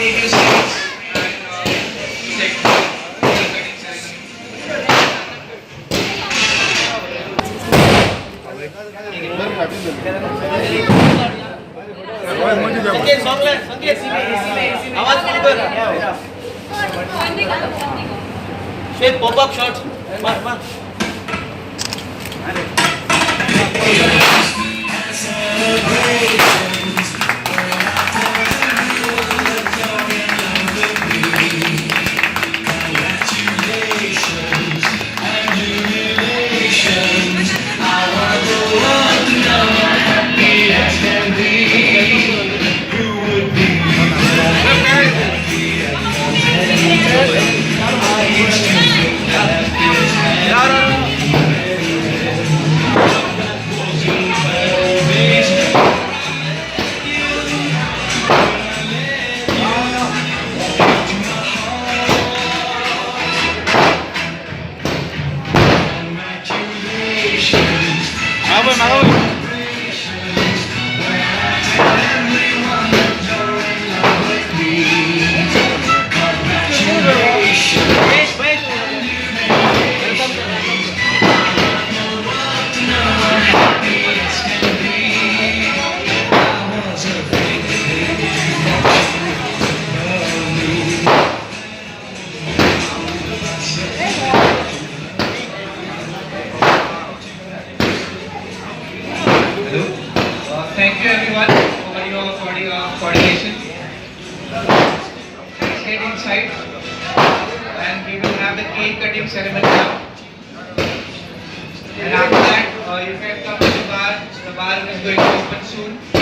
take your seats and take the cutting ceremony. श्वेत pop up shots मार Thank you everyone for your coordination. Let's get inside and we will have the cake cutting ceremony now. And after that, you can come to the bar. The bar is going to open soon.